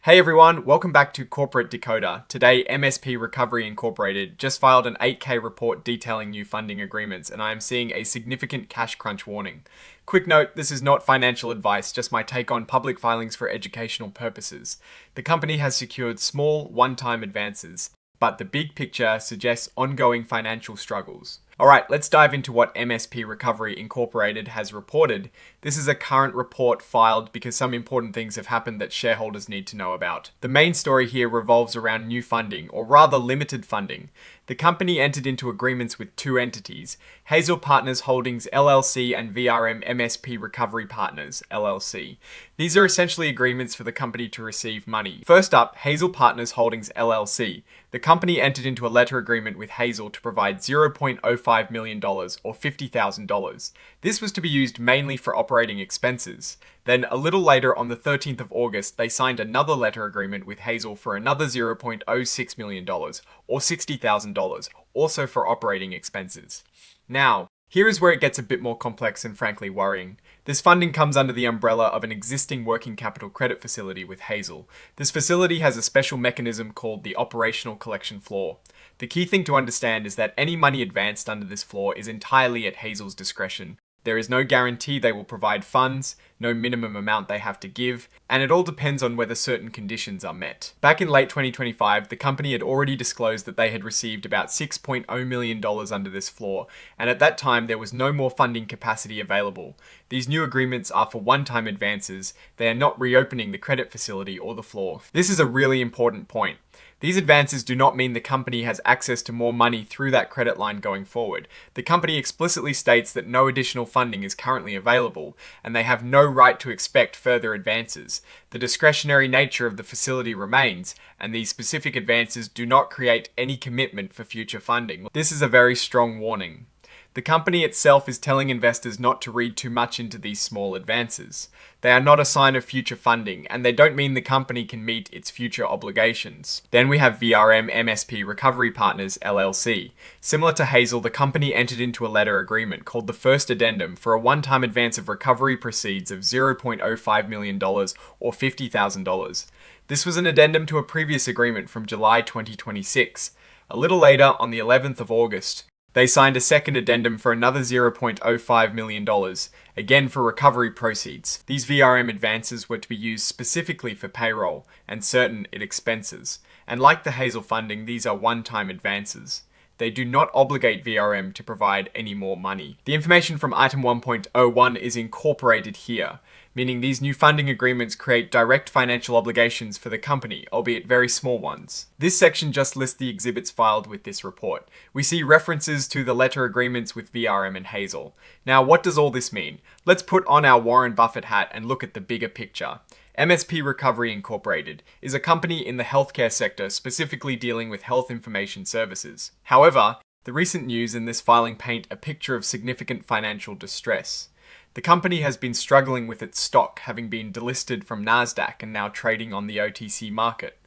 Hey everyone, welcome back to Corporate Decoder. Today, MSP Recovery Inc. just filed an 8K report detailing new funding agreements, and I am seeing a significant cash crunch warning. Quick note, this is not financial advice, just my take on public filings for educational purposes. The company has secured small, one-time advances, but the big picture suggests ongoing financial struggles. Alright, let's dive into what MSP Recovery Inc. has reported. This is a current report filed because some important things have happened that shareholders need to know about. The main story here revolves around new funding, or rather limited funding. The company entered into agreements with two entities, Hazel Partners Holdings LLC and VRM MSP Recovery Partners LLC. These are essentially agreements for the company to receive money. First up, Hazel Partners Holdings LLC. The company entered into a letter agreement with Hazel to provide $0.05 million or $50,000. This was to be used mainly for operating expenses. Then a little later on the 13th of August, they signed another letter agreement with Hazel for another $0.06 million or $60,000, also for operating expenses. Now, here is where it gets a bit more complex and frankly worrying. This funding comes under the umbrella of an existing working capital credit facility with Hazel. This facility has a special mechanism called the operational collection floor. The key thing to understand is that any money advanced under this floor is entirely at Hazel's discretion. There is no guarantee they will provide funds, no minimum amount they have to give, and it all depends on whether certain conditions are met. Back in late 2025, the company had already disclosed that they had received about $6.0 million under this floor, and at that time there was no more funding capacity available. These new agreements are for one-time advances. They are not reopening the credit facility or the floor. This is a really important point. These advances do not mean the company has access to more money through that credit line going forward. The company explicitly states that no additional funding is currently available, and they have no right to expect further advances. The discretionary nature of the facility remains, and these specific advances do not create any commitment for future funding. This is a very strong warning. The company itself is telling investors not to read too much into these small advances. They are not a sign of future funding, and they don't mean the company can meet its future obligations. Then we have VRM MSP Recovery Partners LLC. Similar to Hazel, the company entered into a letter agreement called the First Addendum for a one-time advance of recovery proceeds of $0.05 million or $50,000. This was an addendum to a previous agreement from July 2026. A little later, on the 11th of August, they signed a second addendum for another $0.05 million, again for recovery proceeds. These VRM advances were to be used specifically for payroll and certain expenses. And like the Hazel funding, these are one-time advances. They do not obligate VRM to provide any more money. The information from item 1.01 is incorporated here, meaning these new funding agreements create direct financial obligations for the company, albeit very small ones. This section just lists the exhibits filed with this report. We see references to the letter agreements with VRM and Hazel. Now, what does all this mean? Let's put on our Warren Buffett hat and look at the bigger picture. MSP Recovery Inc. is a company in the healthcare sector specifically dealing with health information services. However, the recent news in this filing paint a picture of significant financial distress. The company has been struggling with its stock, having been delisted from NASDAQ and now trading on the OTC market.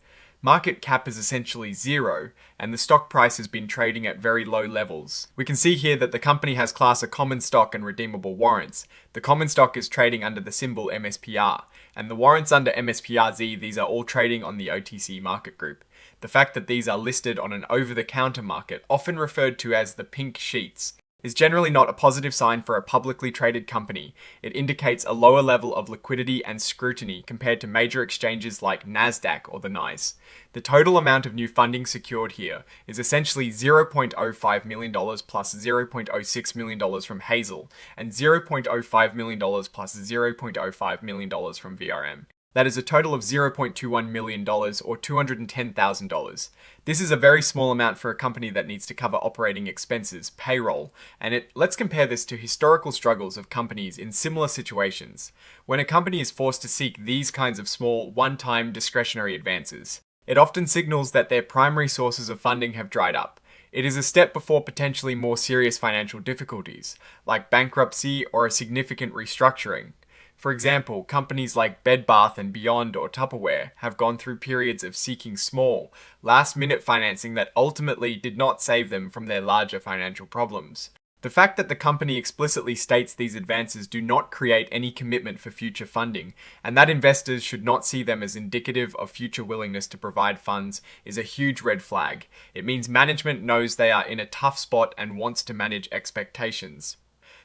Market cap is essentially zero, and the stock price has been trading at very low levels. We can see here that the company has class of common stock and redeemable warrants. The common stock is trading under the symbol MSPR, and the warrants under MSPRZ, these are all trading on the OTC market group. The fact that these are listed on an over-the-counter market, often referred to as the pink sheets, is generally not a positive sign for a publicly traded company. It indicates a lower level of liquidity and scrutiny compared to major exchanges like NASDAQ or the NYSE. The total amount of new funding secured here is essentially $0.05 million plus $0.06 million from Hazel and $0.05 million plus $0.05 million from VRM. That is a total of $0.21 million or $210,000. This is a very small amount for a company that needs to cover operating expenses, payroll, and let's compare this to historical struggles of companies in similar situations. When a company is forced to seek these kinds of small, one-time discretionary advances, it often signals that their primary sources of funding have dried up. It is a step before potentially more serious financial difficulties, like bankruptcy or a significant restructuring. For example, companies like Bed Bath & Beyond or Tupperware have gone through periods of seeking small, last-minute financing that ultimately did not save them from their larger financial problems. The fact that the company explicitly states these advances do not create any commitment for future funding, and that investors should not see them as indicative of future willingness to provide funds, is a huge red flag. It means management knows they are in a tough spot and wants to manage expectations.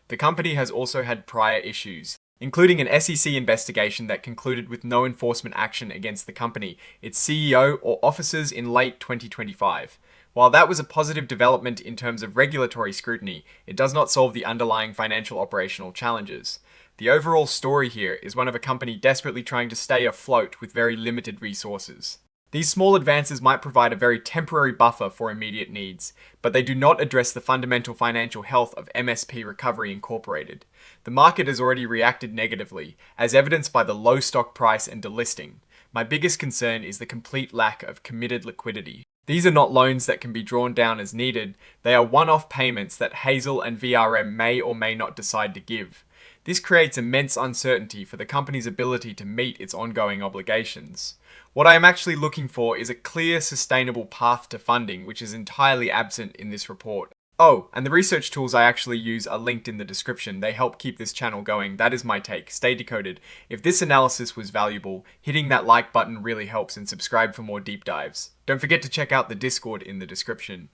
The company has also had prior issues, including an SEC investigation that concluded with no enforcement action against the company, its CEO, or officers in late 2025. While that was a positive development in terms of regulatory scrutiny, it does not solve the underlying financial operational challenges. The overall story here is one of a company desperately trying to stay afloat with very limited resources. These small advances might provide a very temporary buffer for immediate needs, but they do not address the fundamental financial health of MSP Recovery Inc. The market has already reacted negatively, as evidenced by the low stock price and delisting. My biggest concern is the complete lack of committed liquidity. These are not loans that can be drawn down as needed, they are one-off payments that Hazel and VRM may or may not decide to give. This creates immense uncertainty for the company's ability to meet its ongoing obligations. What I am actually looking for is a clear, sustainable path to funding, which is entirely absent in this report. Oh, and the research tools I actually use are linked in the description. They help keep this channel going. That is my take. Stay decoded. If this analysis was valuable, hitting that like button really helps, and subscribe for more deep dives. Don't forget to check out the Discord in the description.